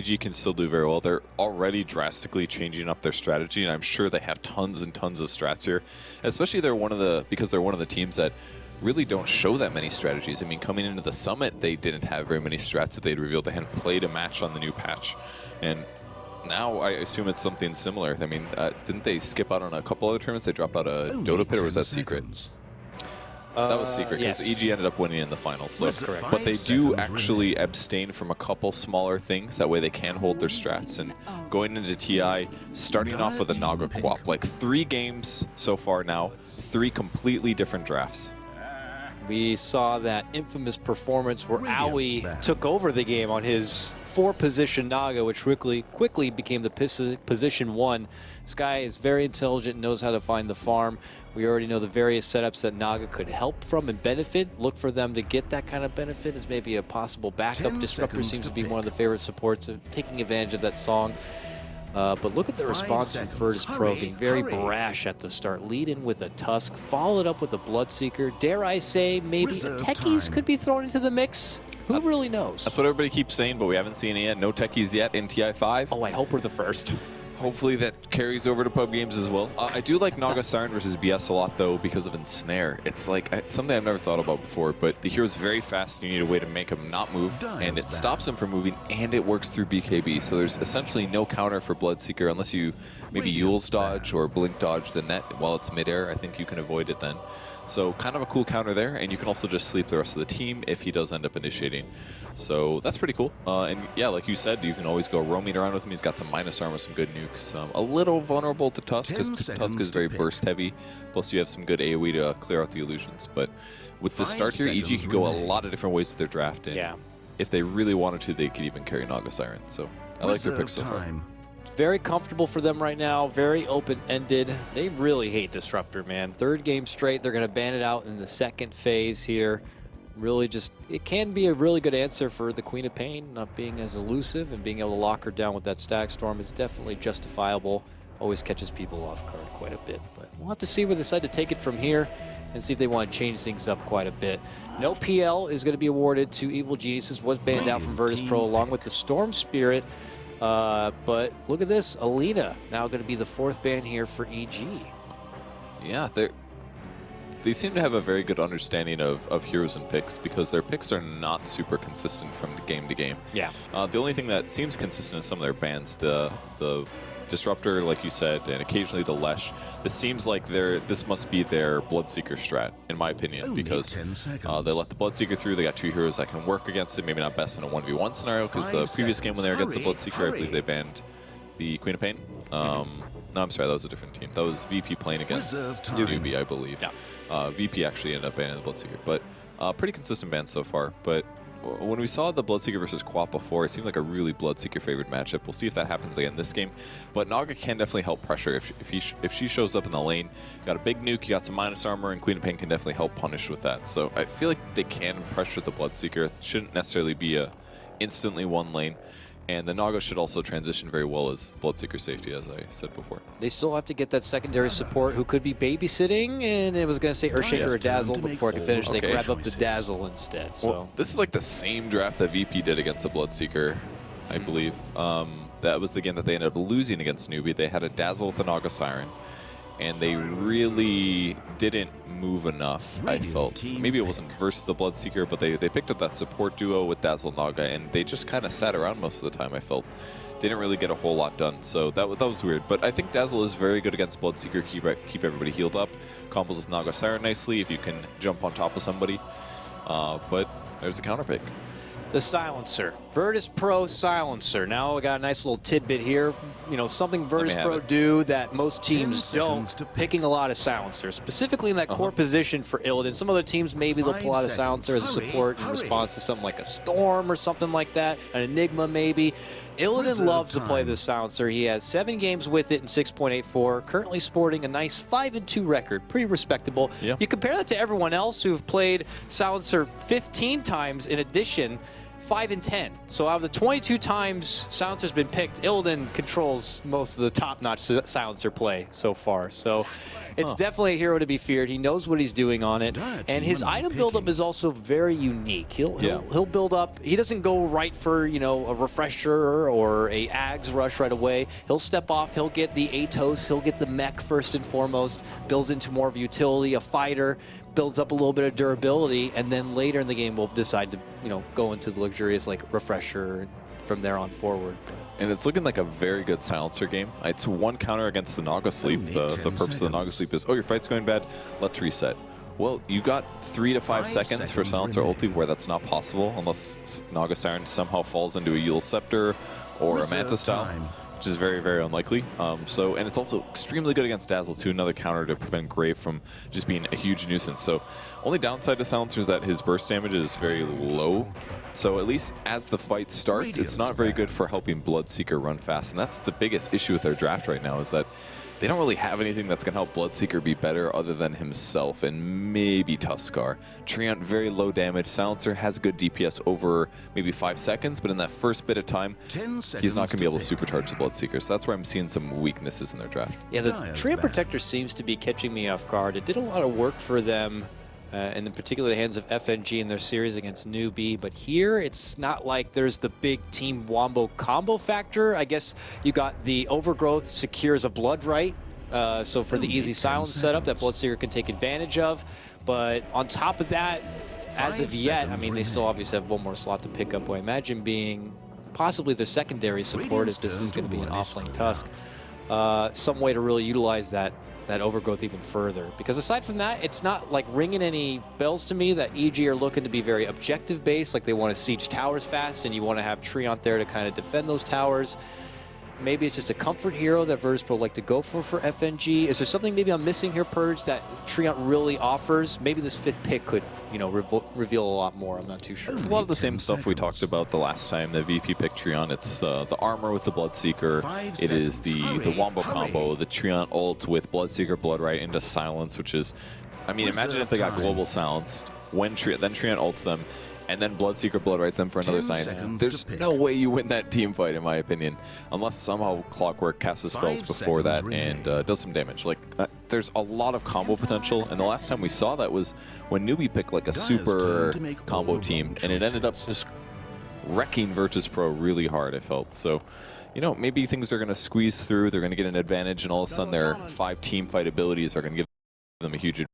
EG can still do very well. They're already drastically changing up their strategy, and I'm sure they have tons and tons of strats here. Especially because they're one of the teams that really don't show that many strategies. I mean, coming into the Summit, they didn't have very many strats that they'd revealed. They hadn't played a match on the new patch, and now I assume it's something similar. I mean, didn't they skip out on a couple other tournaments? They dropped out a Dota Pit, or was that secret? That was secret because yes. EG ended up winning in the finals. So, That's correct. but they do actually abstain from a couple smaller things. That way they can hold their strats. And going into TI, starting off with a Naga Quap, like 3 games so far now, 3 completely different drafts. We saw that infamous performance where Aoi took over the game on his 4-position Naga, which quickly became the position 1. This guy is very intelligent, knows how to find the farm. We already know the various setups that Naga could help from and benefit. Look for them to get that kind of benefit as maybe a possible backup. Disruptor seems to be one of the favorite supports of taking advantage of that song. But look at the response from Virtus.pro, being very brash at the start. Lead in with a Tusk, followed up with a Bloodseeker. Dare I say, maybe a Techies could be thrown into the mix? Who really knows? That's what everybody keeps saying, but we haven't seen it yet. No Techies yet in TI5. Oh, I hope we're the first. Hopefully that carries over to pub games as well. I do like Naga Siren versus BS a lot, though, because of Ensnare. It's like something I've never thought about before, but the hero's very fast, and you need a way to make him not move, and it stops him from moving, and it works through BKB. So there's essentially no counter for Bloodseeker unless you maybe Yule's dodge or Blink dodge the net while it's midair. I think you can avoid it then. So kind of a cool counter there, and you can also just sleep the rest of the team if he does end up initiating. So that's pretty cool. And yeah, like you said, you can always go roaming around with him. He's got some minus armor, some good nukes. A little vulnerable to Tusk, because Tusk is very burst heavy. Plus you have some good AoE to clear out the illusions. But with the start here, EG could go a lot of different ways with their draft. And yeah. If they really wanted to, they could even carry Naga Siren. So I like their picks so far. Very comfortable for them right now, very open-ended. They really hate Disruptor, man. 3rd game straight, they're going to ban it out in the 2nd phase here. Really just, it can be a really good answer for the Queen of Pain, not being as elusive and being able to lock her down with that Stag Storm is definitely justifiable. Always catches people off guard quite a bit, but we'll have to see where they decide to take it from here and see if they want to change things up quite a bit. No PL is going to be awarded to Evil Geniuses, was banned out from Virtus.pro along with the Storm Spirit. But look at this, Alina now going to be the 4th ban here for EG. Yeah, they seem to have a very good understanding of heroes and picks, because their picks are not super consistent from game to game. Yeah. The only thing that seems consistent is some of their bans. The Disruptor, like you said, and occasionally the Lesh. This seems like this must be their Bloodseeker strat, in my opinion, because they let the Bloodseeker through. They got 2 heroes that can work against it. Maybe not best in a 1v1 scenario, because the previous game when they were against the Bloodseeker, I believe they banned the Queen of Pain. No, I'm sorry, that was a different team. That was VP playing against Newbie, I believe. Yeah. VP actually ended up banning the Bloodseeker, but pretty consistent ban so far. But when we saw the Bloodseeker versus Quap before, it seemed like a really Bloodseeker favored matchup. We'll see if that happens again this game. But Naga can definitely help pressure if she shows up in the lane. You got a big nuke, you got some minus armor, and Queen of Pain can definitely help punish with that. So I feel like they can pressure the Bloodseeker. It shouldn't necessarily be a instantly one lane. And the Naga should also transition very well as Bloodseeker safety, as I said before. They still have to get that secondary support who could be babysitting, and it was going to say Earthshaker or Dazzle, but before I could finish, they grab up the Dazzle instead. So well, this is like the same draft that VP did against the Bloodseeker, I believe. That was the game that they ended up losing against Newbie. They had a Dazzle with the Naga Siren, and they really didn't move enough, I felt. Maybe it wasn't versus the Bloodseeker, but they picked up that support duo with Dazzle Naga, and they just kind of sat around most of the time, I felt. Didn't really get a whole lot done, so that was weird. But I think Dazzle is very good against Bloodseeker, keep everybody healed up. Combos with Naga Siren nicely if you can jump on top of somebody. But there's a counter pick. The Silencer, Virtus.pro Silencer. Now we got a nice little tidbit here. You know, something Virtus.pro do that most teams don't, picking a lot of Silencers, specifically in that core position for Illidan. Some other teams, maybe they'll pull out a Silencer as a support in response to something like a Storm or something like that, an Enigma maybe. Illidan loves to play this Silencer. He has 7 games with it in 6.84, currently sporting a nice 5-2 record, pretty respectable. You compare that to everyone else who've played Silencer 15 times in addition, 5 and 10. So out of the 22 times Silencer's been picked, Illidan controls most of the top-notch Silencer play so far. So it's definitely a hero to be feared. He knows what he's doing on it, and his item buildup is also very unique. He'll build up. He doesn't go right for, you know, a refresher or a Ags rush right away. He'll step off. He'll get the Atos. He'll get the mech first and foremost. Builds into more of utility, a fighter. Builds up a little bit of durability, and then later in the game we'll decide to, you know, go into the luxurious like refresher from there on forward. And it's looking like a very good Silencer game. It's one counter against the Naga Sleep. The purpose of the Naga Sleep is, oh, your fight's going bad, let's reset. Well, you got 3 to 5 seconds for Silencer ulti where that's not possible unless Naga Siren somehow falls into a Eul Scepter or a Manta style, which is very, very unlikely. And it's also extremely good against Dazzle too, another counter to prevent Grave from just being a huge nuisance. So only downside to Silencer is that his burst damage is very low. So at least as the fight starts, it's not very good for helping Bloodseeker run fast. And that's the biggest issue with their draft right now, is that they don't really have anything that's going to help Bloodseeker be better other than himself and maybe Tuskar. Treant, very low damage. Silencer has good DPS over maybe 5 seconds, but in that first bit of time, he's not going to be able to supercharge the Bloodseeker. So that's where I'm seeing some weaknesses in their draft. Yeah, the Treant Protector seems to be catching me off guard. It did a lot of work for them, and in particular the hands of FNG in their series against Newbie, but here it's not like there's the big Team Wombo combo factor. I guess you got the Overgrowth secures a Blood Right, so for the easy silence setup that Bloodseeker can take advantage of. But on top of that, as of yet, I mean, they still obviously have one more slot to pick up, I imagine being possibly their secondary support if this is going to be an offlane Tusk. Some way to really utilize that Overgrowth even further, because aside from that, it's not like ringing any bells to me that EG are looking to be very objective based, like they want to siege towers fast and you want to have Treant there to kind of defend those towers. Maybe it's just a comfort hero that Virtus.pro like to go for FNG. Is there something maybe I'm missing here, Purge, that Treant really offers? Maybe this 5th pick could, you know, reveal a lot more. I'm not too sure. It's a lot of the same stuff we talked about the last time the VP picked Treant. It's the armor with the Bloodseeker. It is the Wombo combo, the Treant ult with Bloodseeker, Blood Right into silence, which is, I mean, imagine if they got global silenced, then Treant ults them, and then Bloodseeker Blood Rights them for another silence. There's no way you win that team fight, in my opinion, unless somehow Clockwork casts the spells before that and does some damage. Like, there's a lot of combo potential, and the last time we saw that was when Newbie picked like a super combo team, and it ended up just wrecking Virtus.pro really hard, I felt. So, you know, maybe things are going to squeeze through, they're going to get an advantage, and all of a sudden their 5 team fight abilities are going to give them a huge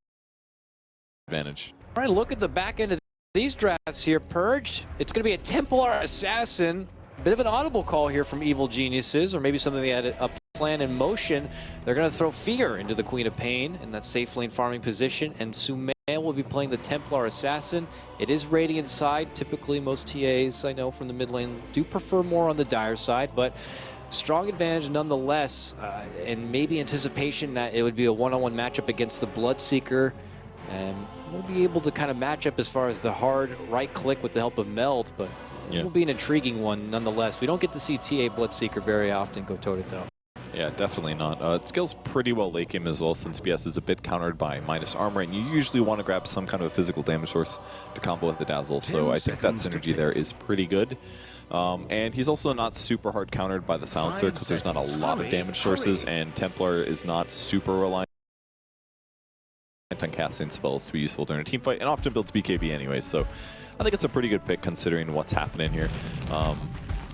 advantage. All right, look at the back end of these drafts here, Purge. It's going to be a Templar Assassin. Bit of an audible call here from Evil Geniuses, or maybe something they had a plan in motion. They're going to throw Fear into the Queen of Pain in that safe lane farming position, and Sumail will be playing the Templar Assassin. It is Radiant side. Typically, most TAs I know from the mid lane do prefer more on the Dire side, but strong advantage nonetheless, and maybe anticipation that it would be a one-on-one matchup against the Bloodseeker. And we'll be able to kind of match up as far as the hard right click with the help of Meld, but it will be an intriguing one nonetheless. We don't get to see TA Bloodseeker very often go toe-to-toe. Yeah, definitely not. It scales pretty well late game as well, since BS is a bit countered by minus armor, and you usually want to grab some kind of a physical damage source to combo with the Dazzle, so I think that synergy there is pretty good. And he's also not super hard countered by the Silencer, because there's not a lot of damage sources, and Templar is not super reliant on casting spells to be useful during a team fight, and often builds BKB anyways, so I think it's a pretty good pick considering what's happening here.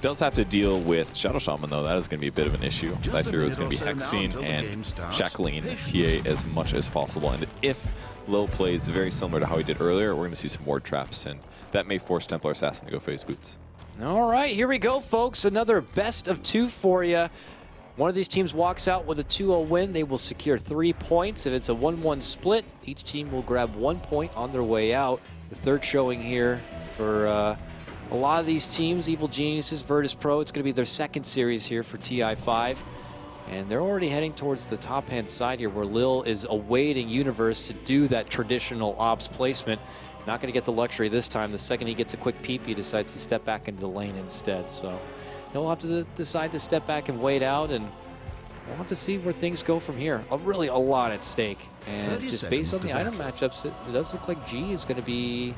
Does have to deal with Shadow Shaman though. That is going to be a bit of an issue. That hero is going to be hexing and shackling TA as much as possible, and if Lil plays very similar to how he did earlier, we're going to see some ward traps, and that may force Templar Assassin to go phase boots. All right, here we go, folks. Another best of 2 for you. One of these teams walks out with a 2-0 win. They will secure 3 points. If it's a 1-1 split, each team will grab 1 point on their way out. The third showing here for a lot of these teams, Evil Geniuses, Virtus.pro. It's going to be their second series here for TI5. And they're already heading towards the top-hand side here, where Lil is awaiting Universe to do that traditional ops placement. Not going to get the luxury this time. The second he gets a quick peep, he decides to step back into the lane instead. So he'll have to decide to step back and wait out, and we'll have to see where things go from here. Really a lot at stake. And just based on the item matchups, it does look like G is going to be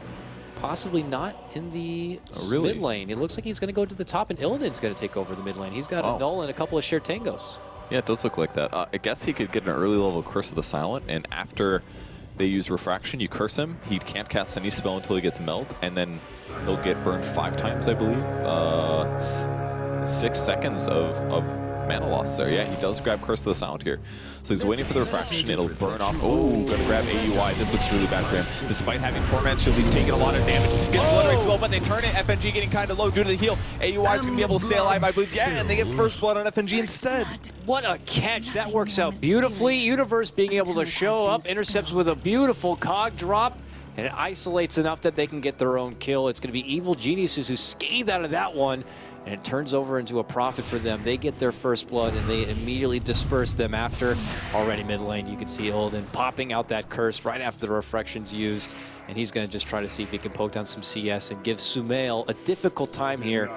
possibly not in the really? mid lane. It looks like he's going to go to the top, and Illidan's going to take over the mid lane. He's got a null and a couple of shared tangos. Yeah, it does look like that. I guess he could get an early level Curse of the Silent, and after they use Refraction, you curse him. He can't cast any spell until he gets Meld, and then he'll get burned 5 times, I believe. 6 seconds of mana loss there. Yeah, he does grab Curse of the Silent here. So he's waiting for the Refraction. It'll burn off. Oh, gonna grab AUI. This looks really bad for him. Despite having 4-man shield, he's taking a lot of damage. Gets Blood Rage low, but they turn it. FNG getting kind of low due to the heal. AUI is gonna be able to stay alive, I believe. Yeah, and they get first blood on FNG instead. What a catch. That works out beautifully. Universe being able to show up, intercepts with a beautiful cog drop, and it isolates enough that they can get their own kill. It's going to be Evil Geniuses who scathed out of that one, and it turns over into a profit for them. They get their first blood, and they immediately disperse them after. Already mid lane, you can see Illidan popping out that curse right after the Refraction's used, and he's going to just try to see if he can poke down some CS and give Sumail a difficult time here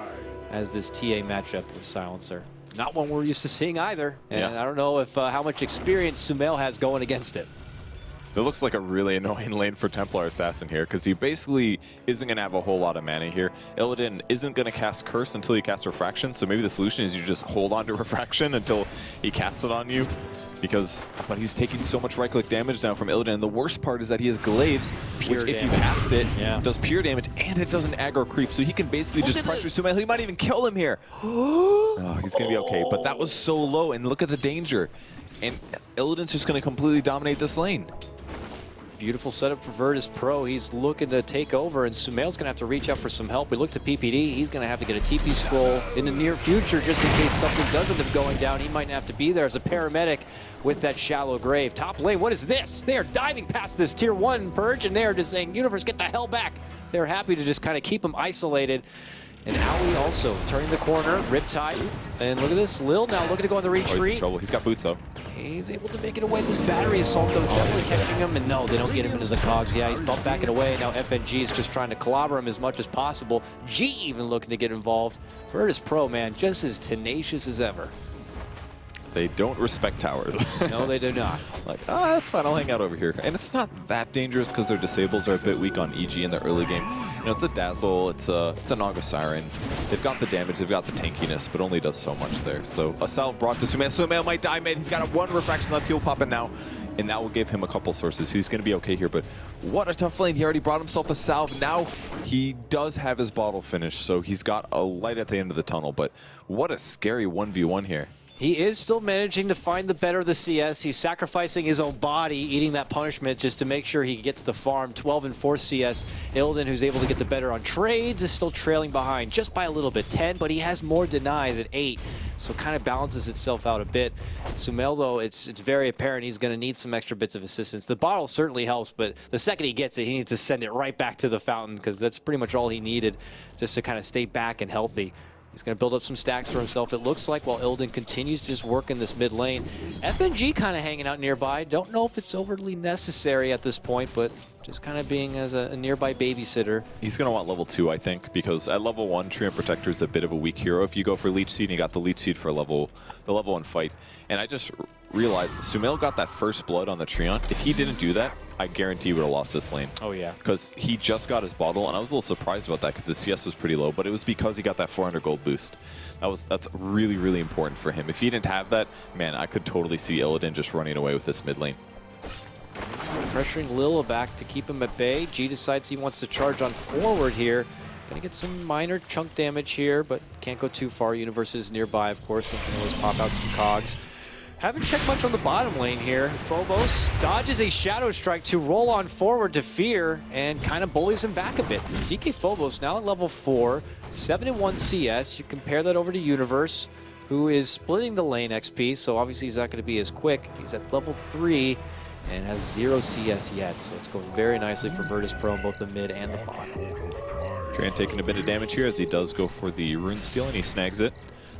as this TA matchup with Silencer. Not one we're used to seeing either, and I don't know if how much experience Sumail has going against it. It looks like a really annoying lane for Templar Assassin here, because he basically isn't going to have a whole lot of mana here. Illidan isn't going to cast Curse until he casts Refraction, so maybe the solution is you just hold on to Refraction until he casts it on you. But he's taking so much right-click damage now from Illidan, and the worst part is that he has Glaives, which if you cast it, does pure damage, and it doesn't aggro creep, so he can basically just pressure Sumail. He might even kill him here. Oh, he's going to be okay, but that was so low, and look at the danger. And Illidan's just going to completely dominate this lane. Beautiful setup for Virtus Pro. He's looking to take over, and Sumail's going to have to reach out for some help. We look to PPD. He's going to have to get a TP scroll in the near future just in case something does end up going down. He might have to be there as a paramedic with that shallow grave. Top lane, what is this? They are diving past this tier 1 Purge, and they are just saying, Universe, get the hell back. They're happy to just kind of keep him isolated. And Aui also turning the corner, Riptide. And look at this, Lil now looking to go on the retreat. Oh, he's in trouble. He's got boots though. He's able to make it away. This battery assault though is definitely catching him. And no, they don't get him into the cogs. Yeah, he's bumped back and away. Now FNG is just trying to clobber him as much as possible. G even looking to get involved. Virtus Pro, man, just as tenacious as ever. They don't respect towers. No, they do not. Like, that's fine, I'll hang out over here. And it's not that dangerous because their disables are a bit weak on EG in the early game. You know, it's a Dazzle, it's a Naga Siren. They've got the damage, they've got the tankiness, but only does so much there. So a salve brought to Sumail. Sumail might die mid. He's got a 1 Refraction left. He'll pop in now, and that will give him a couple sources. He's going to be okay here, but what a tough lane. He already brought himself a salve. Now he does have his bottle finished, so he's got a light at the end of the tunnel, but what a scary 1v1 here. He is still managing to find the better of the CS. He's sacrificing his own body, eating that punishment just to make sure he gets the farm. 12 and 4 CS. Illidan, who's able to get the better on trades, is still trailing behind just by a little bit, 10, but he has more denies at 8. So it kind of balances itself out a bit. Sumail, though, it's very apparent he's going to need some extra bits of assistance. The bottle certainly helps, but the second he gets it, he needs to send it right back to the fountain because that's pretty much all he needed just to kind of stay back and healthy. He's going to build up some stacks for himself, it looks like, while Illidan continues to just work in this mid lane. FNG kind of hanging out nearby. Don't know if it's overly necessary at this point, but just kind of being as a nearby babysitter. He's going to want level 2, I think, because at level 1, Treant Protector is a bit of a weak hero. If you go for Leech Seed, and you got the Leech Seed for the level 1 fight. And I just realized Sumail got that first blood on the Treant. If he didn't do that, I guarantee he would have lost this lane. Oh, yeah. Because he just got his bottle, and I was a little surprised about that because his CS was pretty low, but it was because he got that 400 gold boost. That's really, really important for him. If he didn't have that, man, I could totally see Illidan just running away with this mid lane. Pressuring Lil back to keep him at bay. G decides he wants to charge on forward here. Gonna get some minor chunk damage here, but can't go too far. Universe is nearby, of course, and can always pop out some cogs. Haven't checked much on the bottom lane here. Phobos dodges a Shadow Strike to roll on forward to Fear and kind of bullies him back a bit. DK Phobos now at level 4, 7-1 CS. You compare that over to Universe, who is splitting the lane XP, so obviously he's not going to be as quick. He's at level 3 and has 0 CS yet, so it's going very nicely for Virtus Pro in both the mid and the bottom. Treant taking a bit of damage here as he does go for the Rune Steal, and he snags it.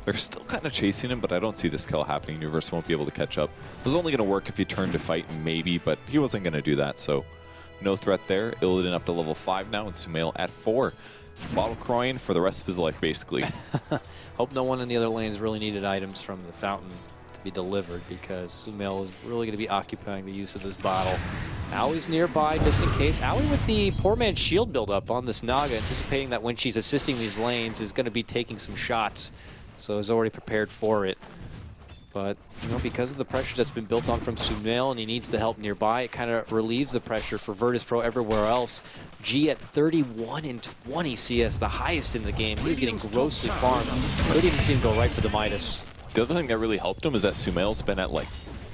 They're still kind of chasing him, but I don't see this kill happening. Universe won't be able to catch up. It was only going to work if he turned to fight, maybe, but he wasn't going to do that, so no threat there. Illidan up to level 5 now, and Sumail at 4. Bottle crying for the rest of his life, basically. Hope no one in the other lanes really needed items from the fountain to be delivered, because Sumail is really going to be occupying the use of this bottle Aui's nearby just in case. Aui with the poor man's shield build-up on this Naga, anticipating that when she's assisting these lanes is going to be taking some shots. So is already prepared for it. But, you know, because of the pressure that's been built on from Sumail and he needs the help nearby, it kind of relieves the pressure for Virtus.pro everywhere else. G at 31 and 20 CS, the highest in the game. He's getting grossly farmed. Could even see him go right for the Midas. The other thing that really helped him is that Sumail's been at like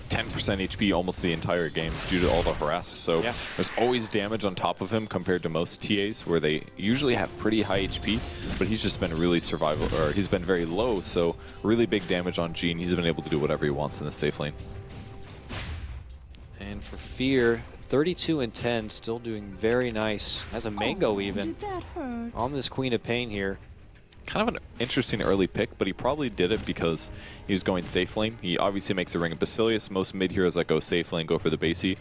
10% HP almost the entire game due to all the harass. So yeah, there's always damage on top of him compared to most TAs where they usually have pretty high HP, but he's just been really survival, or he's been very low, so really big damage on G, and he's been able to do whatever he wants in the safe lane. And for Fear, 32 and 10, still doing very nice. Has a Mango even on this Queen of Pain here. Kind of an interesting early pick, but he probably did it because he was going safe lane. He obviously makes a Ring of Basilius. Most mid heroes that go safe lane go for the basey,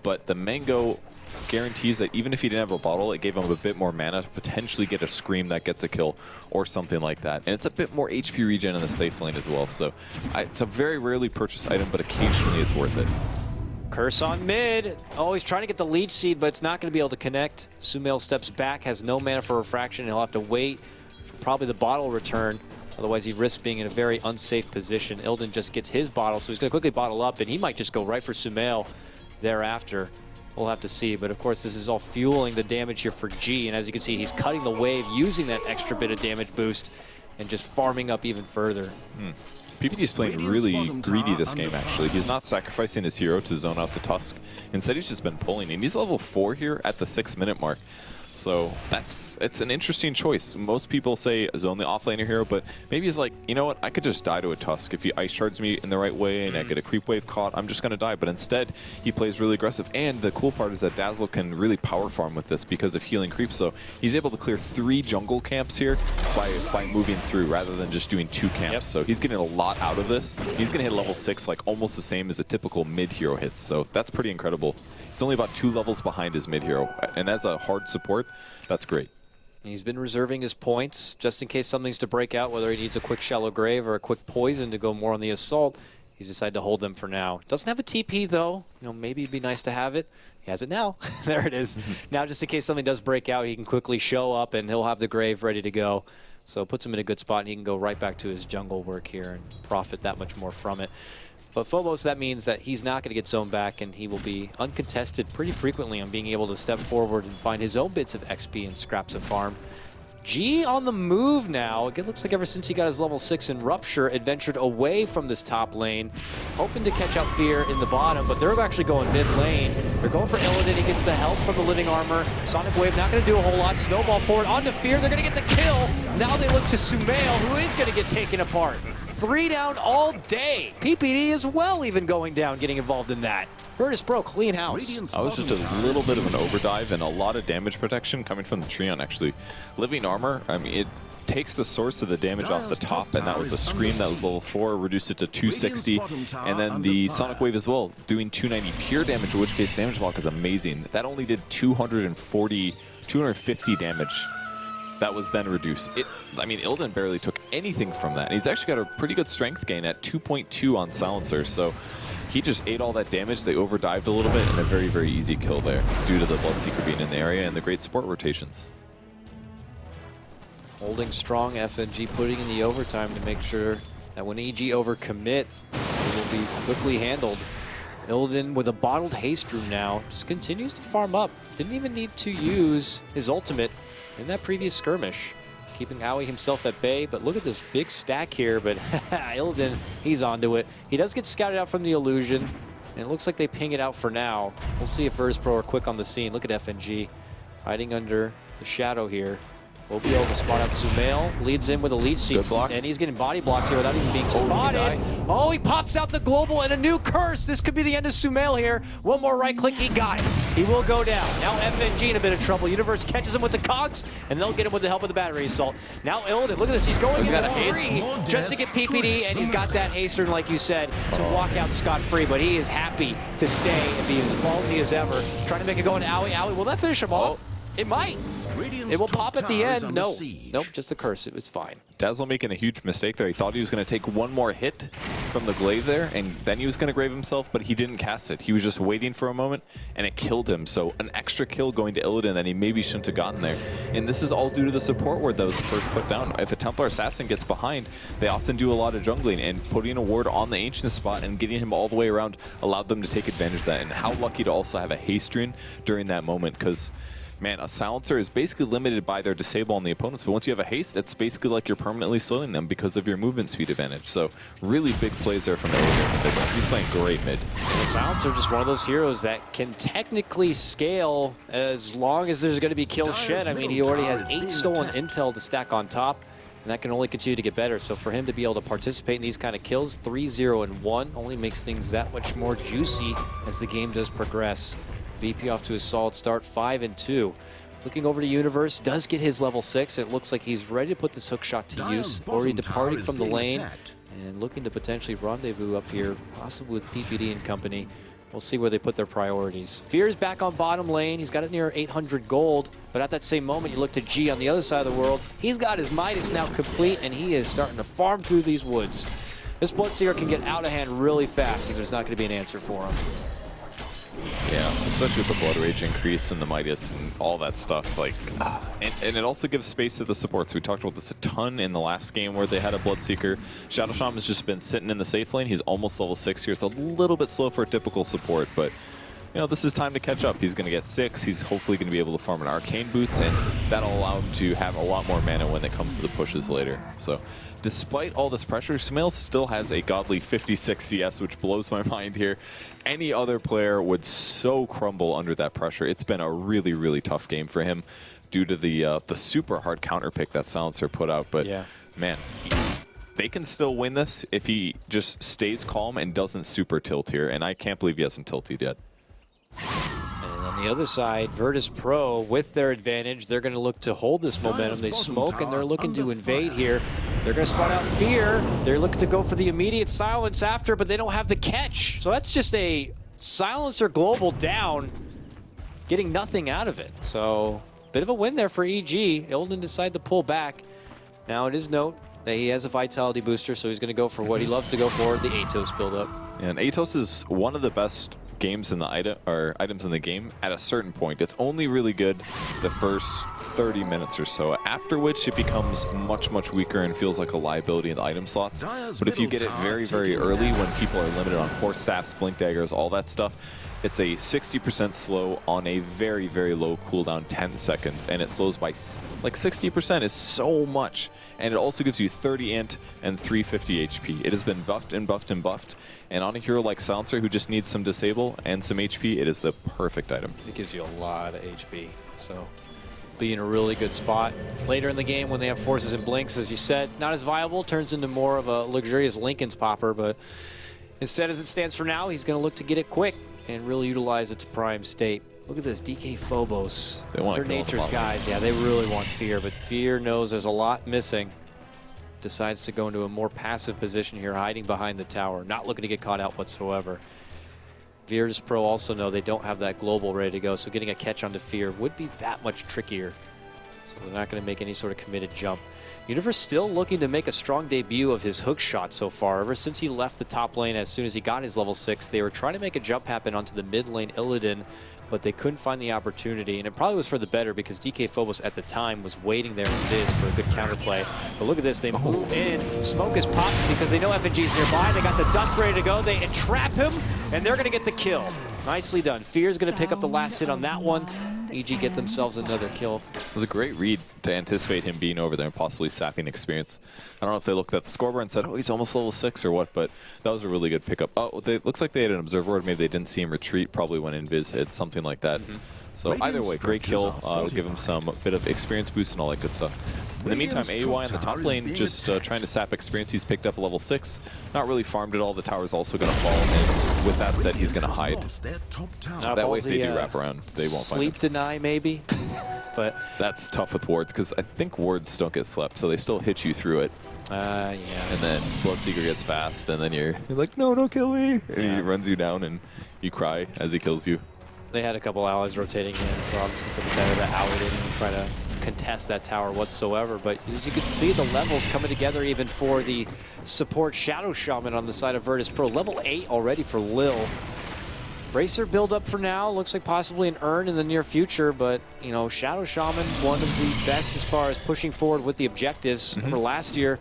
but the Mango guarantees that even if he didn't have a bottle, it gave him a bit more mana to potentially get a Scream that gets a kill or something like that. And it's a bit more HP regen in the safe lane as well. So it's a very rarely purchased item, but occasionally it's worth it. Curse on mid. Oh, he's trying to get the leech seed, but it's not going to be able to connect. Sumail steps back, has no mana for refraction. He'll have to wait for probably the bottle return. Otherwise, he risks being in a very unsafe position. Illidan just gets his bottle, so he's going to quickly bottle up, and he might just go right for Sumail thereafter. We'll have to see, but of course, this is all fueling the damage here for G, and as you can see, he's cutting the wave, using that extra bit of damage boost, and just farming up even further. PPD's playing really greedy this game, actually. He's not sacrificing his hero to zone out the Tusk. Instead, he's just been pulling, and he's level 4 here at the 6-minute mark. So it's an interesting choice. Most people say zone the offlaner hero, but maybe he's like, you know what, I could just die to a Tusk. If he ice shards me in the right way and I get a creep wave caught, I'm just going to die. But instead, he plays really aggressive. And the cool part is that Dazzle can really power farm with this because of healing creep. So he's able to clear 3 jungle camps here by moving through rather than just doing 2 camps. Yep. So he's getting a lot out of this. He's going to hit level 6 like almost the same as a typical mid hero hits. So that's pretty incredible. He's only about 2 levels behind his mid hero. And as a hard support, that's great. He's been reserving his points just in case something's to break out, whether he needs a quick shallow grave or a quick poison to go more on the assault. He's decided to hold them for now. Doesn't have a TP though. You know, maybe it'd be nice to have it. He has it now. There it is. Now just in case something does break out, he can quickly show up and he'll have the grave ready to go. So it puts him in a good spot and he can go right back to his jungle work here and profit that much more from it. But Phobos, that means that he's not going to get zoned back and he will be uncontested pretty frequently on being able to step forward and find his own bits of XP and scraps of farm. G on the move now. It looks like ever since he got his level 6 in Rupture, adventured away from this top lane, hoping to catch out Fear in the bottom, but they're actually going mid lane. They're going for Illidan. He gets the help from the living armor. Sonic Wave not going to do a whole lot. Snowball forward onto Fear. They're going to get the kill. Now they look to Sumail, who is going to get taken apart. 3 down all day. PPD as well even going down, getting involved in that. Virtus.pro, clean house. I was just a little bit of an overdrive and a lot of damage protection coming from the Treant, actually. Living armor, I mean, it takes the source of the damage off the top, and that was a Scream that was level 4, reduced it to 260, and then the Sonic Wave as well, doing 290 pure damage, in which case damage block is amazing. That only did 250 damage. That was then reduced. I mean, Illidan barely took anything from that. And he's actually got a pretty good strength gain at 2.2 on Silencer. So he just ate all that damage. They overdived a little bit and a very, very easy kill there due to the Bloodseeker being in the area and the great support rotations. Holding strong, FNG putting in the overtime to make sure that when EG overcommit, it will be quickly handled. Illidan with a bottled haste room now just continues to farm up. Didn't even need to use his ultimate in that previous skirmish, keeping Aui himself at bay. But look at this big stack here, but Illidan, he's onto it. He does get scouted out from the illusion, and it looks like they ping it out for now. We'll see if Virtus.pro are quick on the scene. Look at FNG hiding under the shadow here. We'll be able to spot out Sumail, leads in with a leech seed, and he's getting body blocks here without even being spotted. Oh, he pops out the global and a new curse. This could be the end of Sumail here. One more right click, he got it. He will go down. Now FNG in a bit of trouble. Universe catches him with the cogs, and they'll get him with the help of the battery assault. Now Illidan, look at this, he's going in 3 just to get PPD, and he's got that haste rune, like you said, to walk out scot-free, but he is happy to stay and be as ballsy as ever. Trying to make it go into Aui. Aui, will that finish him off? It might. It will pop at the end. Nope, just the curse. It was fine. Dazzle making a huge mistake there. He thought he was going to take one more hit from the glaive there, and then he was going to grave himself, but he didn't cast it. He was just waiting for a moment, and it killed him. So an extra kill going to Illidan that he maybe shouldn't have gotten there. And this is all due to the support ward that was first put down. If a Templar Assassin gets behind, they often do a lot of jungling, and putting a ward on the Ancient spot and getting him all the way around allowed them to take advantage of that. And how lucky to also have a haste rune during that moment, because man, a silencer is basically limited by their disable on the opponents, but once you have a haste, it's basically like you're permanently slowing them because of your movement speed advantage. So really big plays there from Illidan. He's playing great mid. The silencer just one of those heroes that can technically scale as long as there's going to be kills shed. I mean, he already has 8 stolen intel to stack on top, and that can only continue to get better. So for him to be able to participate in these kind of kills, 3-0-1, only makes things that much more juicy as the game does progress. VP off to a solid start, 5-2. Looking over to Universe, does get his level 6. It looks like he's ready to put this hook shot to use. Already departing from the lane and looking to potentially rendezvous up here, possibly with PPD and company. We'll see where they put their priorities. Fear's back on bottom lane. He's got it near 800 gold, but at that same moment, you look to G on the other side of the world. He's got his Midas now complete, and he is starting to farm through these woods. This Bloodseeker can get out of hand really fast, and there's not going to be an answer for him. Yeah, especially with the Blood Rage increase and the Midas and all that stuff. Like, and it also gives space to the supports. We talked about this a ton in the last game where they had a Bloodseeker. Shadow Shaman has just been sitting in the safe lane. He's almost level 6 here. It's a little bit slow for a typical support, but you know, this is time to catch up. He's going to get 6. He's hopefully going to be able to farm an Arcane Boots, and that'll allow him to have a lot more mana when it comes to the pushes later. So despite all this pressure, Sumail still has a godly 56 CS, which blows my mind here. Any other player would so crumble under that pressure. It's been a really, really tough game for him due to the super hard counter pick that Silencer put out. But yeah, man, they can still win this if he just stays calm and doesn't super tilt here. And I can't believe he hasn't tilted yet. And on the other side, Virtus Pro, with their advantage, they're going to look to hold this momentum. They smoke, and they're looking to invade here. They're going to spot out Fear. They're looking to go for the immediate silence after, but they don't have the catch. So that's just a Silencer global down, getting nothing out of it. So bit of a win there for EG. Illidan decided to pull back. Now it is note that he has a Vitality booster, so he's going to go for what he loves to go for, the Atos buildup. And Atos is one of the best games in the items in the game at a certain point. It's only really good the first 30 minutes or so, after which it becomes much, much weaker and feels like a liability in the item slots. But if you get it very, very early when people are limited on Force Staffs, Blink Daggers, all that stuff, it's a 60% slow on a very, very low cooldown, 10 seconds, and it slows by like 60% is so much. And it also gives you 30 int and 350 HP. It has been buffed and buffed and buffed, and on a hero like Silencer who just needs some disable and some HP, it is the perfect item. It gives you a lot of HP, so be in a really good spot. Later in the game when they have forces and blinks, as you said, not as viable, turns into more of a luxurious Linken's popper, but instead as it stands for now, he's going to look to get it quick and really utilize it to prime state. Look at this, DK Phobos. They want They're nature's guys. Yeah, they really want Fear, but Fear knows there's a lot missing. Decides to go into a more passive position here, hiding behind the tower, not looking to get caught out whatsoever. Virtus Pro also know they don't have that global ready to go, so getting a catch onto Fear would be that much trickier. So they're not going to make any sort of committed jump. Universe still looking to make a strong debut of his hook shot so far. Ever since he left the top lane, as soon as he got his level 6, they were trying to make a jump happen onto the mid lane Illidan, but they couldn't find the opportunity, and it probably was for the better because DK Phobos at the time was waiting there in Viz for a good counterplay. But look at this, they move in, smoke is popping because they know FNG's nearby, they got the dust ready to go, they entrap him, and they're gonna get the kill. Nicely done. Fear's gonna pick up the last hit on that one. EG get themselves another kill. It was a great read to anticipate him being over there and possibly sapping experience. I don't know if they looked at the scoreboard and said, oh, he's almost level 6 or what, but that was a really good pickup. Oh, looks like they had an observer ward. Maybe they didn't see him retreat, probably when Invis hit, something like that. So either way, great kill. We'll give him some bit of experience boost and all that good stuff. In the meantime, AUI in the top lane just trying to sap experience. He's picked up a level 6. Not really farmed at all. The tower's also going to fall. And with that said, he's going to hide. That way, if they do wrap around, they won't find him. Sleep deny, maybe? But that's tough with wards, because I think wards don't get slept, so they still hit you through it. Yeah. And then Bloodseeker gets fast, and then you're like, no, don't kill me. And he runs you down, and you cry as he kills you. They had a couple allies rotating in, so obviously for the better that Ally didn't even try to contest that tower whatsoever. But as you can see, the levels coming together even for the support Shadow Shaman on the side of Virtus Pro. Level 8 already for Lil. Bracer build up for now. Looks like possibly an Urn in the near future, but you know, Shadow Shaman, one of the best as far as pushing forward with the objectives. Remember last year,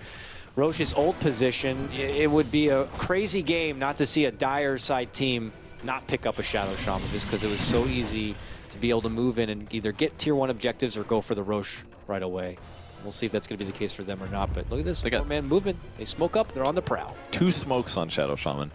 Roche's old position, it would be a crazy game not to see a Dire side team not pick up a Shadow Shaman just because it was so easy to be able to move in and either get tier 1 objectives or go for the Roche right away. We'll see if that's going to be the case for them or not, but look at this 4-man movement. They smoke up, they're on the prowl. 2 smokes on Shadow Shaman.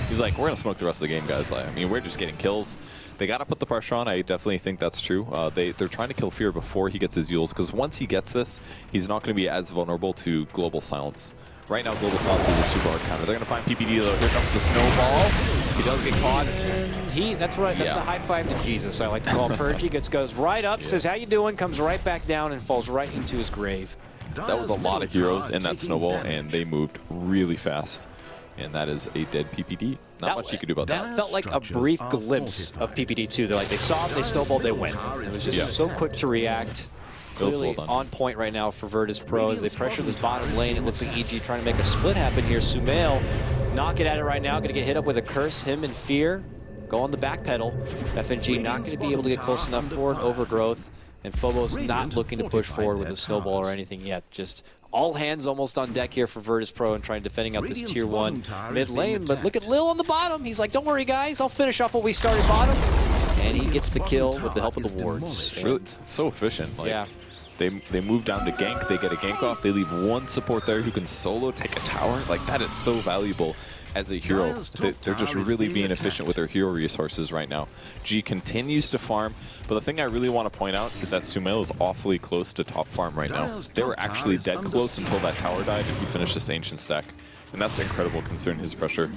He's like, we're going to smoke the rest of the game, guys. I mean, we're just getting kills. They got to put the pressure on. I definitely think that's true. They're trying to kill Fear before he gets his Euls, because once he gets this, he's not going to be as vulnerable to Global Silence. Right now, Global Silence is a super hard counter. They're going to find PPD, though. Here comes the snowball. He does get caught. That's the high five to Jesus, I like to call Purge. He goes right up, says, how you doing, comes right back down, and falls right into his grave. That was a lot of heroes in that snowball, and they moved really fast. And that is a dead PPD. Not much you could do about that. That felt like a brief glimpse of PPD too. They're like, they saw him, they snowballed, they went. It was just so quick to react. Clearly on point right now for Virtus Pro as they pressure this bottom lane. It looks like EG trying to make a split happen here. Sumail knocking at it right now, going to get hit up with a curse. Him and Fear go on the back pedal. FNG not going to be able to get close enough for an overgrowth. And Phobos not looking to push forward with a snowball or anything yet. Just all hands almost on deck here for Virtus Pro and trying defending out this tier 1 mid lane. But look at Lil on the bottom. He's like, don't worry, guys. I'll finish off what we started bottom. And he gets the kill with the help of the wards. Really, so efficient. Like, yeah. They move down to gank. They get a gank off. They leave one support there who can solo take a tower. Like, that is so valuable as a hero. They're just really being efficient with their hero resources right now. G continues to farm, but the thing I really want to point out is that Sumail is awfully close to top farm right now. They were actually dead close until that tower died and he finished this ancient stack. And that's incredible considering his pressure.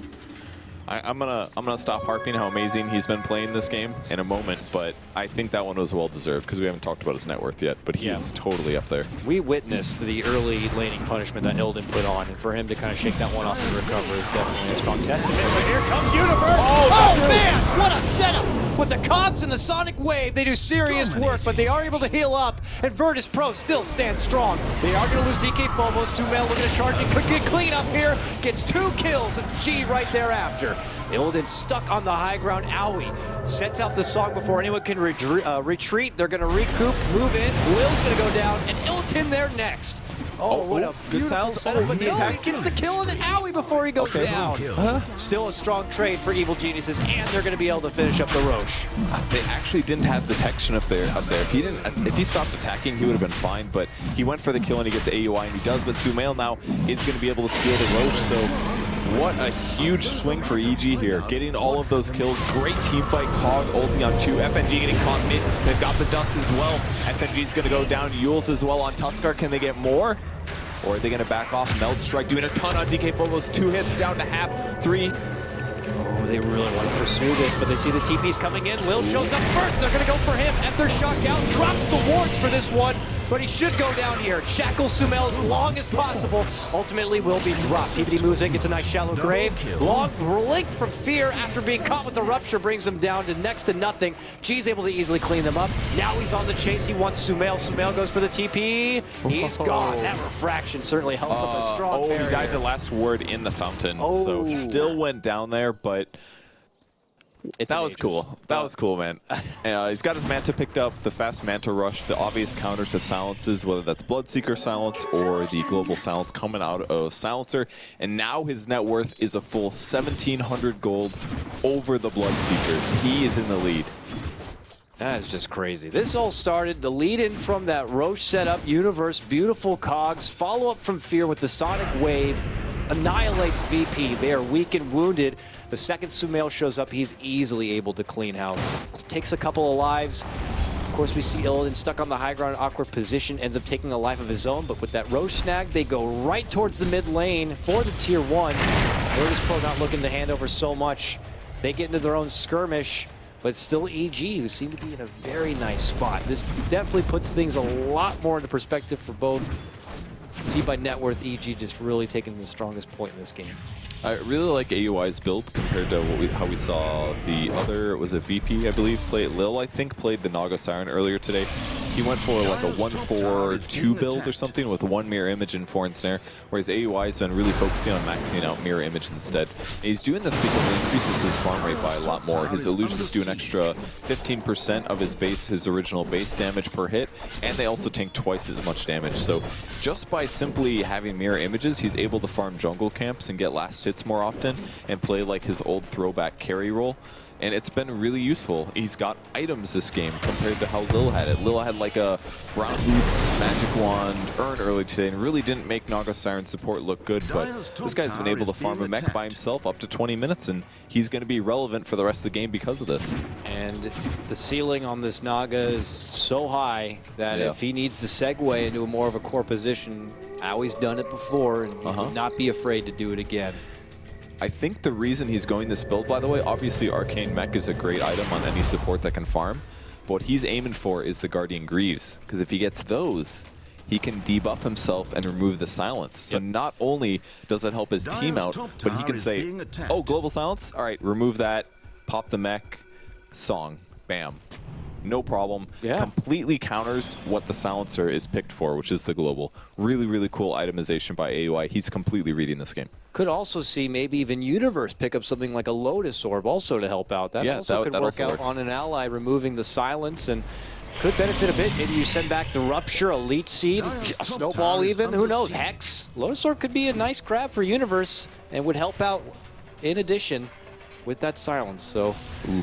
I'm gonna stop harping how amazing he's been playing this game in a moment, but I think that one was well deserved because we haven't talked about his net worth yet, but he's totally up there. We witnessed the early laning punishment that Illidan put on, and for him to kind of shake that one off and recover is definitely a strong testament. But here comes Universe! Oh man, what a setup! With the cogs and the Sonic Wave, they do serious work, but they are able to heal up, and Virtus Pro still stands strong. They are going to lose DK Phobos. Sumail looking to charge and could get clean up here. Gets 2 kills, and G right thereafter. Illidan stuck on the high ground. Aui sets out the song before anyone can retreat. They're going to recoup, move in. Will's going to go down, and Illidan there next. Oh, what a beautiful setup. But no, he gets the kill on Aui before he goes down. Still a strong trade for Evil Geniuses, and they're going to be able to finish up the Roche. They actually didn't have detection up there. If he stopped attacking, he would have been fine, but he went for the kill and he gets AUI, and he does, but Sumail now is going to be able to steal the Roche, so what a huge swing for EG here. Getting all of those kills. Great team fight. Cog ulti on 2. FNG getting caught mid. They've got the dust as well. FNG's going to go down. Euls as well on Tuskar. Can they get more? Or are they going to back off? Meld Strike doing a ton on DK Phobos. 2 hits down to half. 3. Oh, they really want to pursue this, but they see the TPs coming in. Will shows up first. They're going to go for him. Ether shot down. Drops the wards for this one. But he should go down here. Shackles Sumail as long as possible. Ultimately will be dropped. PPD moves in, gets a nice shallow grave. Long blink from Fear after being caught with the rupture brings him down to next to nothing. G's able to easily clean them up. Now he's on the chase. He wants Sumail. Sumail goes for the TP. He's gone. That refraction certainly helped up a strong barrier. He died the last word in the fountain. So still went down there, but that was cool. That was cool, man. He's got his Manta picked up, the fast Manta rush, the obvious counter to silences, whether that's Bloodseeker silence or the global silence coming out of Silencer. And now his net worth is a full 1,700 gold over the Bloodseekers. He is in the lead. That is just crazy. This all started, the lead in from that Roche setup, Universe, beautiful cogs, follow up from Fear with the Sonic Wave, annihilates VP. They are weak and wounded. The second Sumail shows up, he's easily able to clean house. Takes a couple of lives. Of course, we see Illidan stuck on the high ground, awkward position, ends up taking a life of his own, but with that Roche snag, they go right towards the mid lane for the tier 1. Virtus Pro not looking to hand over so much. They get into their own skirmish, but still EG, who seem to be in a very nice spot. This definitely puts things a lot more into perspective for both. See by net worth, EG just really taking the strongest point in this game. I really like AUI's build compared to how we saw the other, was it VP, I believe, play Lil, I think, played the Naga Siren earlier today. He went for like a 1-4-2 build or something with 1 mirror image and 4 ensnare, whereas AUI has been really focusing on maxing out mirror image instead. And he's doing this because it increases his farm rate by a lot more. His illusions do an extra 15% of his original base damage per hit, and they also tank twice as much damage. So just by simply having mirror images, he's able to farm jungle camps and get last hits more often and play like his old throwback carry role. And it's been really useful. He's got items this game compared to how Lil had it. Lil had like a Brown Boots, Magic Wand, Urn early today, and really didn't make Naga Siren support look good, but this guy's been able to farm a mech by himself up to 20 minutes, and he's going to be relevant for the rest of the game because of this. And the ceiling on this Naga is so high that if he needs to segue into a more of a core position, Aui's done it before, and he would not be afraid to do it again. I think the reason he's going this build, by the way, obviously Arcane Mech is a great item on any support that can farm, but what he's aiming for is the Guardian Greaves, because if he gets those, he can debuff himself and remove the silence. So not only does it help his team out, but he can say, oh, global silence? All right, remove that, pop the mech, song, bam. No problem. Completely counters what the silencer is picked for, which is the global. Really, really cool itemization by AUI. He's completely reading this game. Could also see maybe even Universe pick up something like a Lotus Orb also to help out. That also could work out on an ally, removing the silence, and could benefit a bit. Maybe you send back the Rupture, Elite Seed, a Snowball even, who knows, Hex. Lotus Orb could be a nice grab for Universe and would help out in addition with that silence. So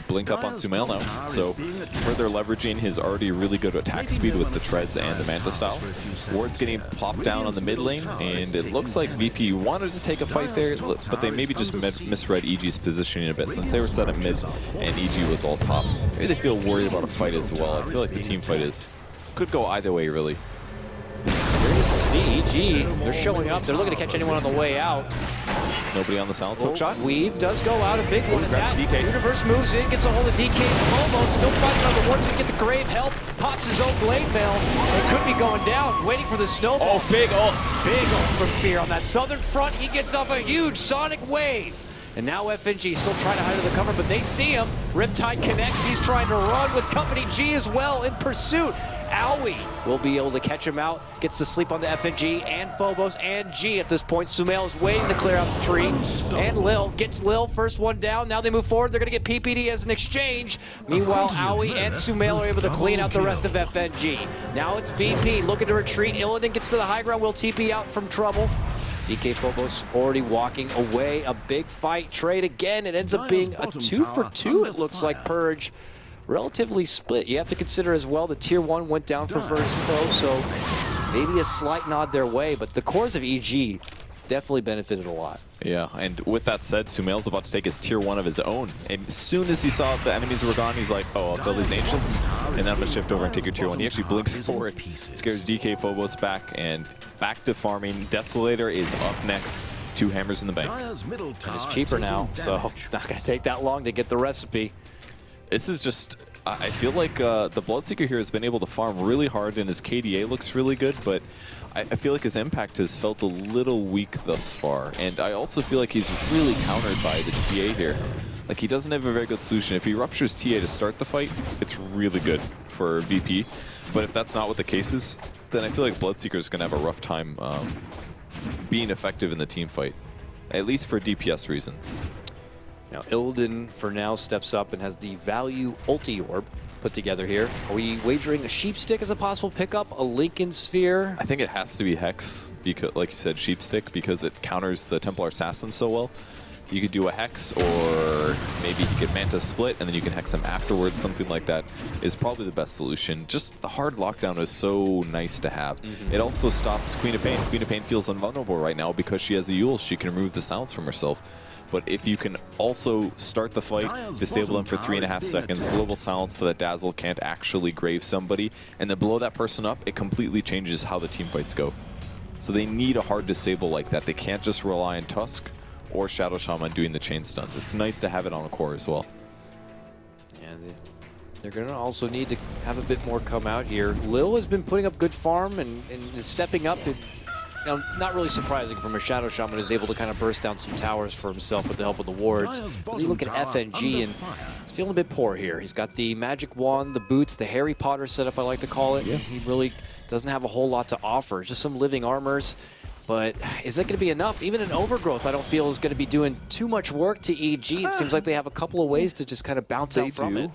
blink up on Sumail now. So further leveraging his already really good attack speed with the treads and the Manta style. Ward's getting plopped down on the mid lane, and it looks like VP wanted to take a fight there, but they maybe just misread EG's positioning a bit since they were set at mid and EG was all top. Maybe they feel worried about a fight as well. I feel like the team fight could go either way, really. Curious to see EG. They're showing up. They're looking to catch anyone on the way out. Nobody on the silence hook shot. Weave does go out, a big one at that. DK. Universe moves in, gets a hold of DK. Momo still fighting on the wards to get the Grave help. Pops his own Blade Mail. It could be going down, waiting for the Snowball. Oh, big ult. Big ult from Fear on that southern front. He gets off a huge Sonic Wave. And now FNG still trying to hide under the cover, but they see him. Riptide connects. He's trying to run with Company G as well in pursuit. Aui will be able to catch him out. Gets to sleep on the FNG and Phobos and G at this point. Sumail is waiting to clear out the tree. And Lil gets Lil, first one down. Now they move forward. They're going to get PPD as an exchange. Meanwhile, Aui and Sumail are able to clean out the rest of FNG. Now it's VP looking to retreat. Illidan gets to the high ground. Will TP out from trouble. DK Phobos already walking away. A big fight trade again. It ends up being a 2-for-2, it looks like. Purge relatively split. You have to consider as well the tier 1 went down for Virtus Pro, so maybe a slight nod their way, but the cores of EG definitely benefited a lot. Yeah, and with that said, Sumail's about to take his tier 1 of his own. And as soon as he saw the enemies were gone, he's like, oh, I'll kill these Ancients, and then I'm going to shift over and take your tier 1. He actually blinks forward, scares DK Phobos back, and back to farming. Desolator is up next. 2 hammers in the bank. And it's cheaper now, so it's not going to take that long to get the recipe. This is just, I feel like the Bloodseeker here has been able to farm really hard, and his KDA looks really good, but I feel like his impact has felt a little weak thus far. And I also feel like he's really countered by the TA here. Like, he doesn't have a very good solution. If he ruptures TA to start the fight, it's really good for VP. But if that's not what the case is, then I feel like Bloodseeker is going to have a rough time being effective in the team fight, at least for DPS reasons. Now Illidan for now steps up and has the value ulti orb put together here. Are we wagering a Sheep Stick as a possible pickup? A Lincoln Sphere? I think it has to be Hex, because, like you said, Sheep Stick, because it counters the Templar Assassin so well. You could do a Hex, or maybe you could Manta Split, and then you can Hex him afterwards. Something like that is probably the best solution. Just the hard lockdown is so nice to have. It also stops Queen of Pain. Queen of Pain feels invulnerable right now because she has a Eul. She can remove the silence from herself. But if you can also start the fight, disable them for 3.5 seconds, global silence so that Dazzle can't actually grave somebody, and then blow that person up, it completely changes how the team fights go. So they need a hard disable like that. They can't just rely on Tusk or Shadow Shaman doing the chain stuns. It's nice to have it on a core as well. And they're going to also need to have a bit more come out here. Lil has been putting up good farm and is stepping up know, not really surprising from a Shadow Shaman who's able to kind of burst down some towers for himself with the help of the wards. But you look at FNG and he's feeling a bit poor here. He's got the magic wand, the boots, the Harry Potter setup, I like to call it. Yeah. He really doesn't have a whole lot to offer. Just some living armors. But is that going to be enough? Even an Overgrowth, I don't feel, is going to be doing too much work to EG. It seems like they have a couple of ways to just kind of bounce out from it.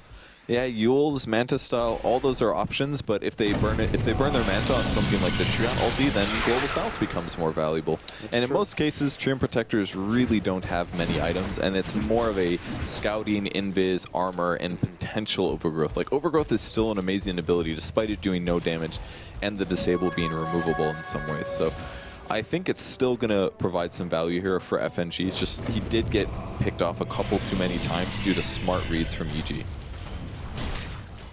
Yeah, Eul's, Manta style, all those are options, but if they burn their Manta on something like the Treant ulti, then Global Silence becomes more valuable. And in most cases, Treant Protectors really don't have many items, and it's more of a scouting, invis, armor, and potential Overgrowth. Like, Overgrowth is still an amazing ability, despite it doing no damage, and the Disable being removable in some ways. So I think it's still going to provide some value here for FNG. It's just, he did get picked off a couple too many times due to smart reads from EG.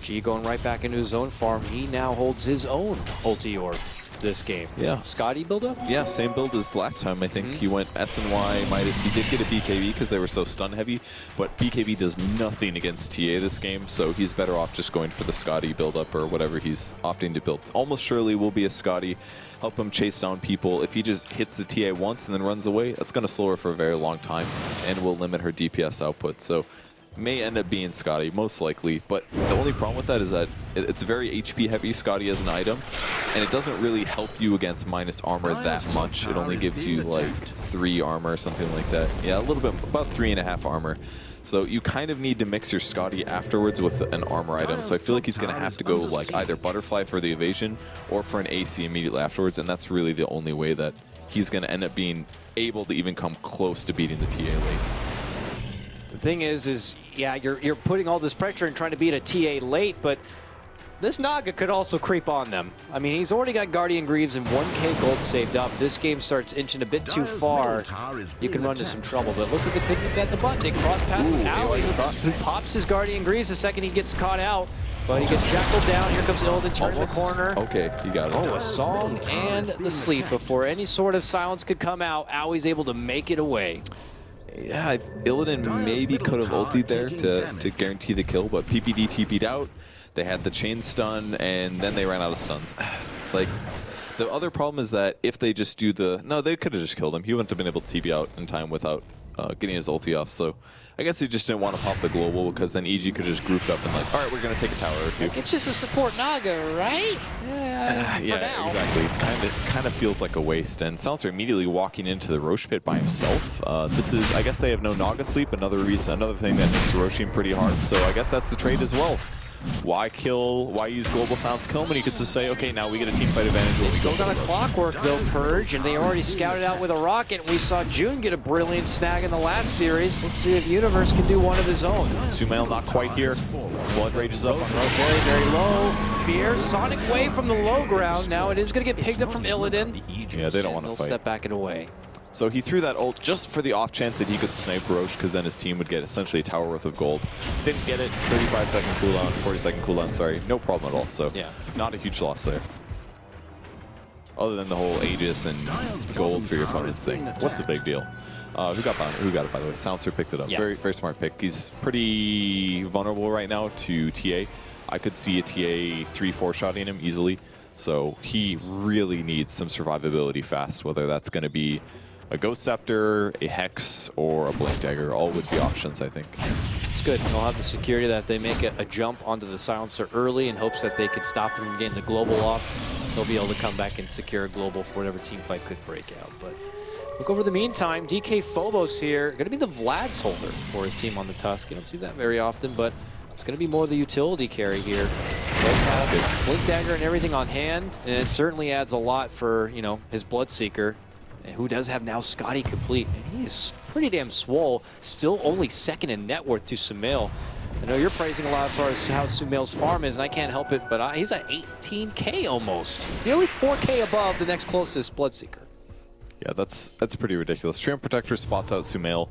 G going right back into his own farm. He now holds his own ulti orb this game. Yeah. Skadi build up? Yeah, same build as last time, I think. He went SNY, Midas. He did get a BKB because they were so stun heavy, but BKB does nothing against TA this game, so he's better off just going for the Skadi build up or whatever he's opting to build. Almost surely will be a Skadi. Help him chase down people. If he just hits the TA once and then runs away, that's going to slow her for a very long time and will limit her DPS output. So may end up being Skadi, most likely, but the only problem with that is that it's very HP heavy, Skadi as an item, and it doesn't really help you against minus armor that much. It only gives you like 3 armor or something like that. Yeah, a little bit, about 3.5 armor. So you kind of need to mix your Skadi afterwards with an armor item. So I feel like he's going to have to go like either Butterfly for the evasion or for an AC immediately afterwards, and that's really the only way that he's going to end up being able to even come close to beating the TA late. The thing is yeah, you're putting all this pressure and trying to beat a TA late, but this Naga could also creep on them. I mean, he's already got Guardian Greaves and 1k gold saved up. This game starts inching a bit too far. You can run into some trouble, but it looks like they couldn't get the button. They cross paths with Owie, who pops his Guardian Greaves the second he gets caught out. But he gets shackled down. Here comes Illidan, turns the corner. Okay, you got it. Oh, a song and the sleep. Before any sort of silence could come out, Owie's able to make it away. Yeah, Illidan maybe could have ultied there to guarantee the kill, but PPD TP'd out. They had the chain stun, and then they ran out of stuns. Like, the other problem is that if they just do the... No, they could have just killed him. He wouldn't have been able to TP out in time without getting his ulti off, so I guess he just didn't want to pop the global because then EG could have just grouped up and like, all right, we're going to take a tower or two. Like, it's just a support Naga, right? Yeah, exactly. It's kind of feels like a waste. And Silencer immediately walking into the Rosh pit by himself. This is, I guess they have no Naga sleep. Another thing that makes Roshing pretty hard. So I guess that's the trade as well. Why use Global Silence kill him when he gets to say, okay, now we get a team fight advantage. They still got a clockwork though, Purge, and they already scouted out with a rocket. We saw June get a brilliant snag in the last series. Let's see if Universe can do one of his own. Sumail not quite here. Blood rages up. Very, very low. Fear, Sonic Wave from the low ground. Now it is going to get picked up from Illidan. Yeah, they don't want to fight. Step back and away. So he threw that ult just for the off chance that he could snipe Rosh, because then his team would get essentially a tower worth of gold. Didn't get it. 35-second cooldown, 40-second cooldown, sorry. No problem at all. So yeah, not a huge loss there. Other than the whole Aegis and gold for your opponent's thing. What's the big deal? Who got it, by the way? Silencer picked it up. Yeah. Very, very smart pick. He's pretty vulnerable right now to TA. I could see a TA 3-4 shotting him easily. So he really needs some survivability fast, whether that's going to be a Ghost Scepter, a Hex, or a Blink Dagger. All would be options, I think. It's good. They'll have the security that if they make a jump onto the Silencer early in hopes that they could stop him from getting the global off, they'll be able to come back and secure a global for whatever team fight could break out. But look over the meantime, DK Phobos here, going to be the Vlad's holder for his team on the Tusk. You don't see that very often, but it's going to be more the utility carry here. Does have Blink Dagger and everything on hand, and it certainly adds a lot for, you know, his Bloodseeker, who does have now Skadi complete, and he is pretty damn swole, still only second in net worth to Sumail. I know you're praising a lot for how Sumail's farm is, and I can't help it, but he's at 18k almost. Nearly 4k above the next closest Bloodseeker. Yeah, that's pretty ridiculous. Treant Protector spots out Sumail.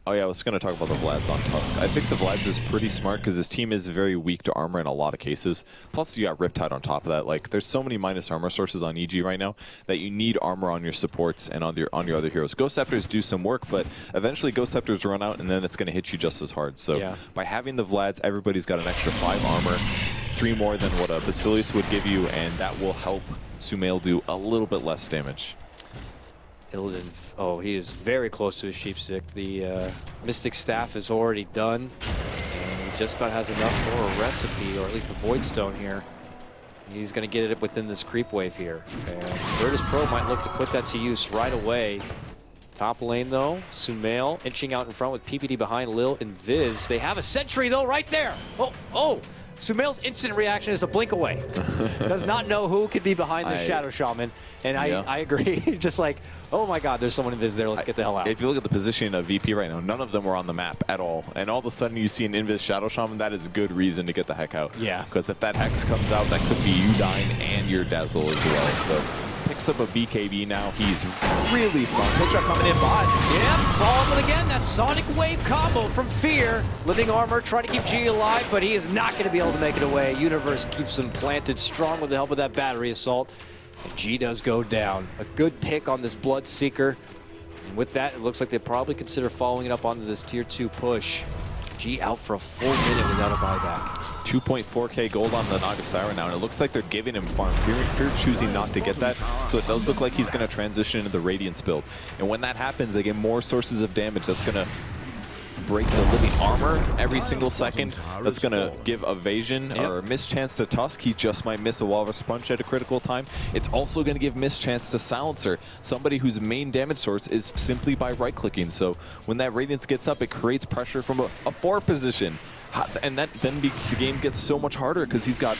Oh yeah, I was going to talk about the Vlads on Tusk. I think the Vlads is pretty smart because his team is very weak to armor in a lot of cases. Plus you got Riptide on top of that. Like, there's so many minus armor sources on EG right now that you need armor on your supports and on your other heroes. Ghost Scepters do some work, but eventually Ghost Scepters run out and then it's going to hit you just as hard. So by having the Vlads, everybody's got an extra 5 armor. 3 more than what a Basilius would give you, and that will help Sumail do a little bit less damage. Illidan, oh, he is very close to his Sheepstick. The Mystic Staff is already done, and he just about has enough for a recipe, or at least a Void Stone here. He's going to get it within this creep wave here. And Virtus Pro might look to put that to use right away. Top lane, though, Sumail inching out in front with PPD behind Lil and Viz. They have a sentry, though, right there. Oh, Sumail's instant reaction is to blink away. Does not know who could be behind the Shadow Shaman. And I agree. Just like, oh my God, there's someone in Viz there. Let's get the hell out. If you look at the position of VP right now, none of them were on the map at all. And all of a sudden you see an Invis Shadow Shaman, that is good reason to get the heck out. Yeah. Because if that Hex comes out, that could be you dying and your Dazzle as well. So picks up a BKB now. He's really fun. Pitcher coming in bot. Yep, following again. That Sonic Wave combo from Fear. Living Armor trying to keep G alive, but he is not going to be able to make it away. Universe keeps him planted strong with the help of that battery assault. And G does go down. A good pick on this Bloodseeker. And with that, it looks like they probably consider following it up onto this tier 2 push. G out for a full minute without a buyback. 2.4k gold on the Naga Siren now, and it looks like they're giving him farm. Fear choosing not to get that, so it does look like he's going to transition into the Radiance build. And when that happens, they get more sources of damage. That's going to break the Living Armor every single second. That's going to give evasion or mischance to Tusk. He just might miss a Walrus Punch at a critical time. It's also going to give mischance to Silencer, somebody whose main damage source is simply by right-clicking. So when that Radiance gets up, it creates pressure from a 4 position. And then the game gets so much harder because he's got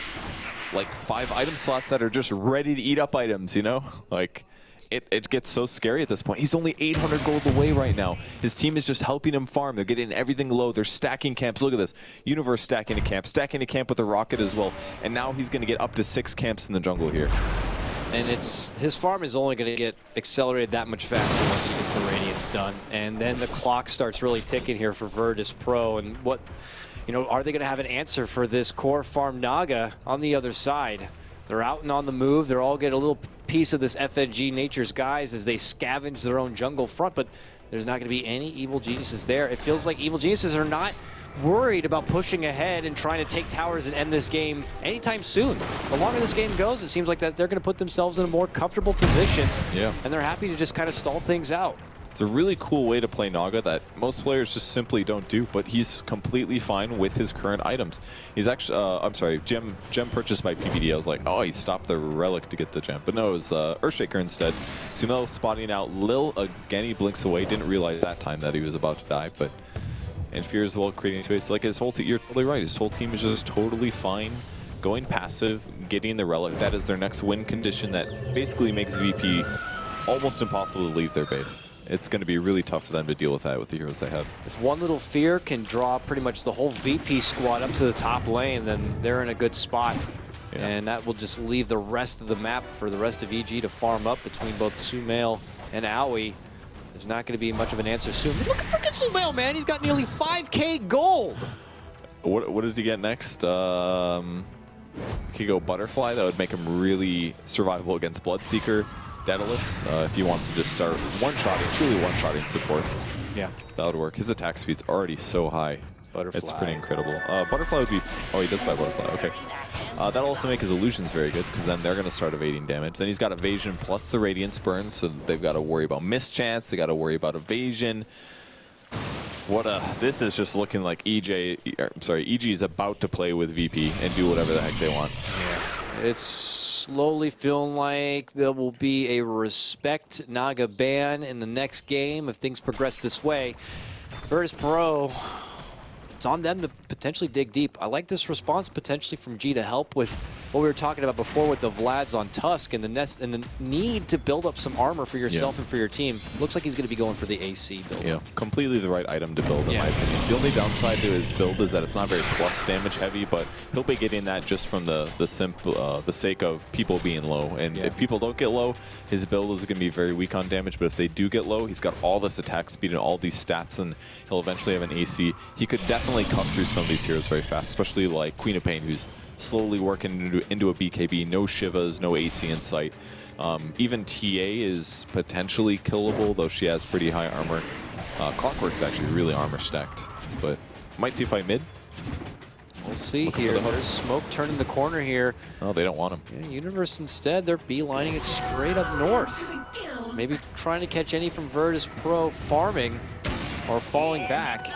like 5 item slots that are just ready to eat up items, you know? Like, it gets so scary at this point. He's only 800 gold away right now. His team is just helping him farm. They're getting everything low. They're stacking camps. Look at this. Universe stacking a camp with a rocket as well. And now he's going to get up to 6 camps in the jungle here. And his farm is only going to get accelerated that much faster once he gets the Radiance done. And then the clock starts really ticking here for Virtus Pro. And what, are they going to have an answer for this core farm Naga on the other side? They're out and on the move. They're all getting a little piece of this FNG Nature's Guise as they scavenge their own jungle front, but there's not going to be any Evil Geniuses there. It feels like Evil Geniuses are not worried about pushing ahead and trying to take towers and end this game anytime soon. The longer this game goes, it seems like that they're going to put themselves in a more comfortable position. Yeah. And they're happy to just kind of stall things out. It's a really cool way to play Naga that most players just simply don't do, but he's completely fine with his current items. He's actually, I'm sorry, gem purchased by PPD. I was like, oh, he stopped the relic to get the gem. But no, it was Earthshaker instead. Sumail spotting out Lil again. He blinks away. Didn't realize that time that he was about to die, but and Fear as well creating space. Like his whole team, you're totally right. His whole team is just totally fine. Going passive, getting the relic. That is their next win condition that basically makes VP almost impossible to leave their base. It's going to be really tough for them to deal with that with the heroes they have. If one little Fear can draw pretty much the whole VP squad up to the top lane, then they're in a good spot. Yeah. And that will just leave the rest of the map for the rest of EG to farm up between both Sumail and Aui. There's not going to be much of an answer soon. Look at freaking Sumail, man. He's got nearly 5k gold. What does he get next? He could go Butterfly. That would make him really survivable against Bloodseeker. Daedalus, if he wants to just start one-shotting, truly one-shotting supports. Yeah. That would work. His attack speed's already so high. Butterfly. It's pretty incredible. Butterfly would be... Oh, he does buy Butterfly. Okay. That'll also make his illusions very good, because then they're going to start evading damage. Then he's got evasion plus the Radiance burn, so they've got to worry about mischance. They got to worry about evasion. This is just looking like EG is about to play with VP and do whatever the heck they want. Yeah. It's slowly feeling like there will be a Respect Naga ban in the next game if things progress this way. Virtus Pro, it's on them to potentially dig deep. I like this response potentially from G to help with what we were talking about before with the Vlads on Tusk and the need to build up some armor for yourself and for your team. Looks like he's going to be going for the AC build. Yeah, completely the right item to build in my opinion. The only downside to his build is that it's not very plus damage heavy, but he'll be getting that just from the sake of people being low. And if people don't get low, his build is going to be very weak on damage. But if they do get low, he's got all this attack speed and all these stats, and he'll eventually have an AC. He could definitely cut through some of these heroes very fast, especially like Queen of Pain, who's slowly working into a BKB, no Shivas, no AC in sight. Even TA is potentially killable, though she has pretty high armor. Clockwork's actually really armor stacked, but might see a fight mid. Oh, We'll see here. There's smoke turning the corner here. Oh, they don't want him. Yeah, Universe instead, they're beelining it straight up north. Maybe trying to catch any from Virtus Pro farming or falling back.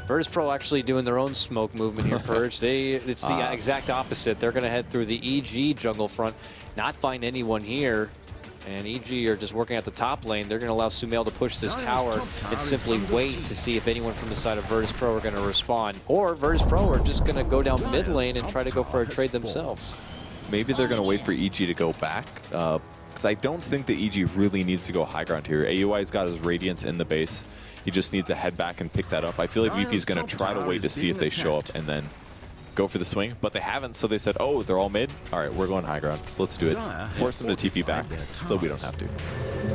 Virtus Pro actually doing their own smoke movement here, Purge. It's the exact opposite. They're going to head through the EG jungle front, not find anyone here. And EG are just working at the top lane. They're going to allow Sumail to push this tower and simply wait to see if anyone from the side of Virtus Pro are going to respond. Or Virtus Pro are just going to go down mid lane and try to go for a trade themselves. Maybe they're going to wait for EG to go back. Because I don't think the EG really needs to go high ground here. AUI's got his Radiance in the base. He just needs to head back and pick that up. I feel like VP's going to try to wait to see if they show up and then go for the swing, but they haven't, so they said, oh, they're all mid? All right, we're going high ground. Let's do it. Force them to TP back, so we don't have to.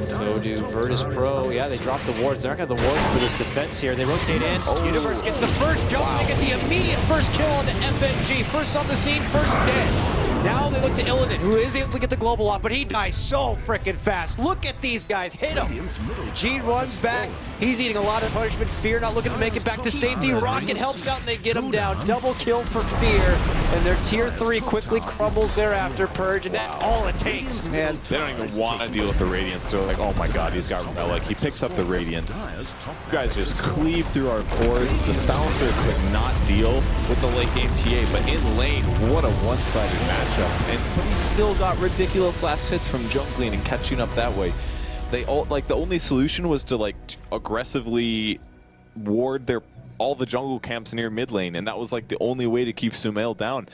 So do Virtus Pro. Yeah, they drop the wards. They're not going to have the wards for this defense here. They rotate in. Universe gets the first jump. They get the immediate first kill on the FNG. First on the scene, first dead. Now they look to Illidan, who is able to get the global off, but he dies so freaking fast. Look at these guys. Hit him. G runs back. He's eating a lot of punishment. Fear not looking to make it back to safety. Rocket helps out, and they get him down. Double kill for Fear, and their tier 3 quickly crumbles thereafter, Purge, and that's all it takes, man. They don't even want to deal with the Radiance. They're like, oh my god, he's got Relic. He picks up the Radiance. You guys just cleave through our cores. The Silencer could not deal with the late game TA, but in lane, what a one-sided matchup. But he's still got ridiculous last hits from jungling and catching up that way. They all, like, the only solution was to like aggressively ward all the jungle camps near mid lane, and that was like the only way to keep Sumail down.